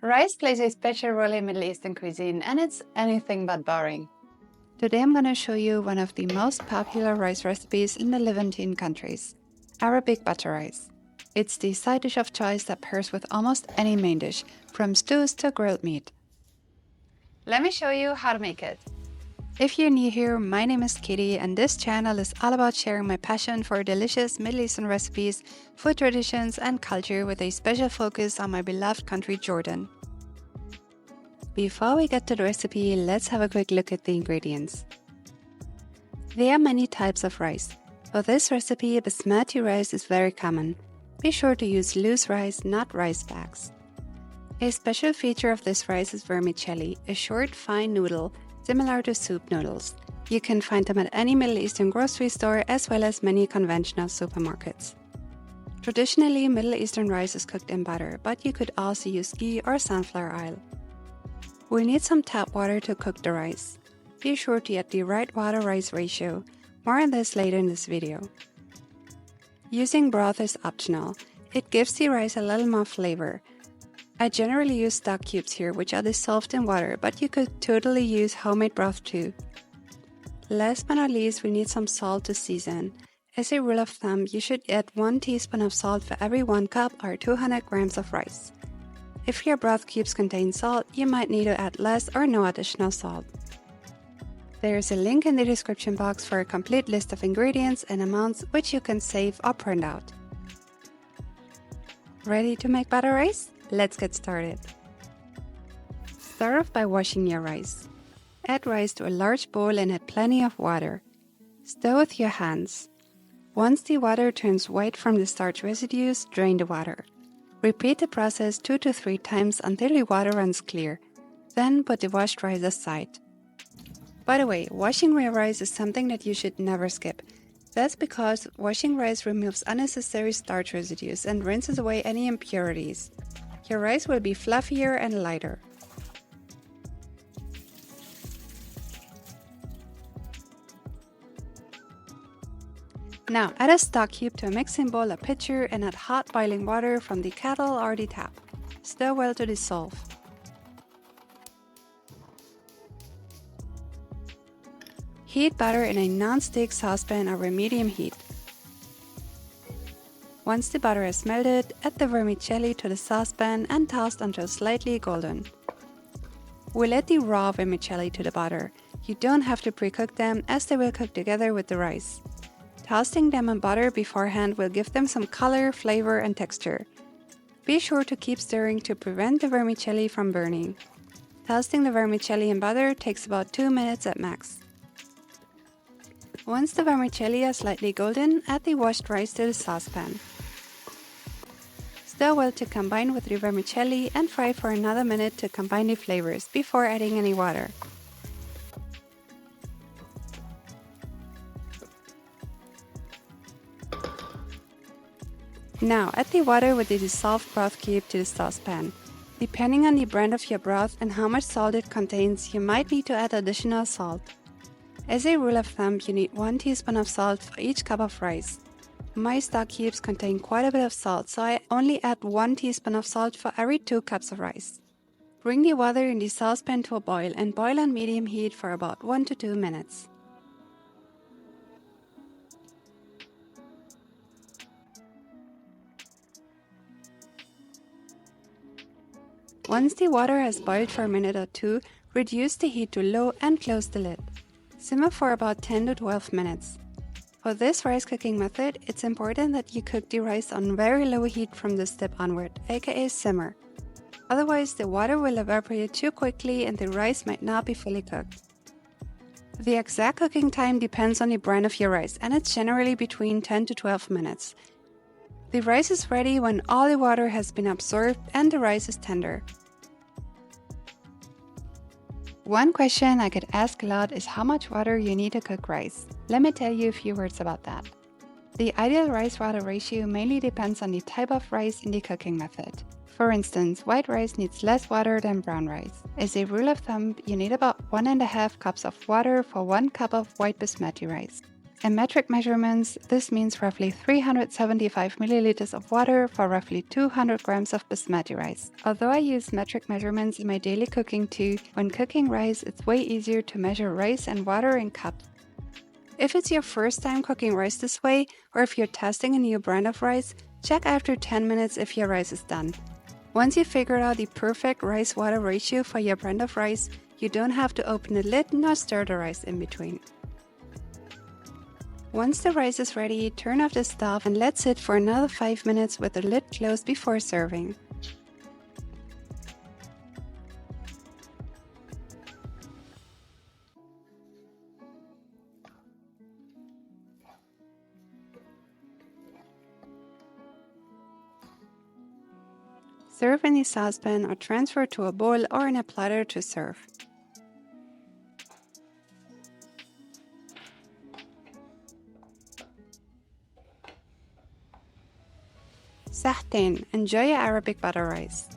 Rice plays a special role in Middle Eastern cuisine, and it's anything but boring. Today I'm going to show you one of the most popular rice recipes in the Levantine countries, Arabic butter rice. It's the side dish of choice that pairs with almost any main dish, from stews to grilled meat. Let me show you how to make it. If you're new here, my name is Katie, and this channel is all about sharing my passion for delicious Middle Eastern recipes, food traditions, and culture with a special focus on my beloved country, Jordan. Before we get to the recipe, let's have a quick look at the ingredients. There are many types of rice. For this recipe, basmati rice is very common. Be sure to use loose rice, not rice bags. A special feature of this rice is vermicelli, a short, fine noodle similar to soup noodles. You can find them at any Middle Eastern grocery store as well as many conventional supermarkets. Traditionally, Middle Eastern rice is cooked in butter, but you could also use ghee or sunflower oil. We'll need some tap water to cook the rice. Be sure to get the right water-rice ratio. More on this later in this video. Using broth is optional. It gives the rice a little more flavor. I generally use stock cubes here, which are dissolved in water, but you could totally use homemade broth too. Last but not least, we need some salt to season. As a rule of thumb, you should add 1 teaspoon of salt for every 1 cup or 200 grams of rice. If your broth cubes contain salt, you might need to add less or no additional salt. There is a link in the description box for a complete list of ingredients and amounts which you can save or print out. Ready to make butter rice? Let's get started. Start off by washing your rice. Add rice to a large bowl and add plenty of water. Stir with your hands. Once the water turns white from the starch residues, drain the water. Repeat the process 2 to 3 times until the water runs clear. Then put the washed rice aside. By the way, washing your rice is something that you should never skip. That's because washing rice removes unnecessary starch residues and rinses away any impurities. Your rice will be fluffier and lighter. Now add a stock cube to a mixing bowl or pitcher and add hot boiling water from the kettle or the tap. Stir well to dissolve. Heat butter in a non-stick saucepan over medium heat. Once the butter is melted, add the vermicelli to the saucepan and toast until slightly golden. We'll add the raw vermicelli to the butter. You don't have to pre-cook them as they will cook together with the rice. Toasting them in butter beforehand will give them some color, flavor, and texture. Be sure to keep stirring to prevent the vermicelli from burning. Toasting the vermicelli in butter takes about 2 minutes at max. Once the vermicelli is slightly golden, add the washed rice to the saucepan. Stir well to combine with the vermicelli and fry for another minute to combine the flavors before adding any water. Now add the water with the dissolved broth cube to the saucepan. Depending on the brand of your broth and how much salt it contains, you might need to add additional salt. As a rule of thumb, you need 1 teaspoon of salt for each cup of rice. My stock cubes contain quite a bit of salt, so I only add 1 teaspoon of salt for every 2 cups of rice. Bring the water in the saucepan to a boil and boil on medium heat for about 1 to 2 minutes. Once the water has boiled for a minute or 2, reduce the heat to low and close the lid. Simmer for about 10 to 12 minutes. For this rice cooking method, it's important that you cook the rice on very low heat from this step onward, aka simmer. Otherwise, the water will evaporate too quickly and the rice might not be fully cooked. The exact cooking time depends on the brand of your rice, and it's generally between 10 to 12 minutes. The rice is ready when all the water has been absorbed and the rice is tender. One question I get asked a lot is how much water you need to cook rice. Let me tell you a few words about that. The ideal rice-water ratio mainly depends on the type of rice in the cooking method. For instance, white rice needs less water than brown rice. As a rule of thumb, you need about 1.5 cups of water for 1 cup of white basmati rice. In metric measurements, this means roughly 375 milliliters of water for roughly 200 grams of basmati rice. Although I use metric measurements in my daily cooking too, when cooking rice, it's way easier to measure rice and water in cups. If it's your first time cooking rice this way, or if you're testing a new brand of rice, check after 10 minutes if your rice is done. Once you've figured out the perfect rice-water ratio for your brand of rice, you don't have to open the lid nor stir the rice in between. Once the rice is ready, turn off the stove and let sit for another 5 minutes with the lid closed before serving. Serve in a saucepan or transfer to a bowl or in a platter to serve. Sahtain, enjoy your Arabic butter rice.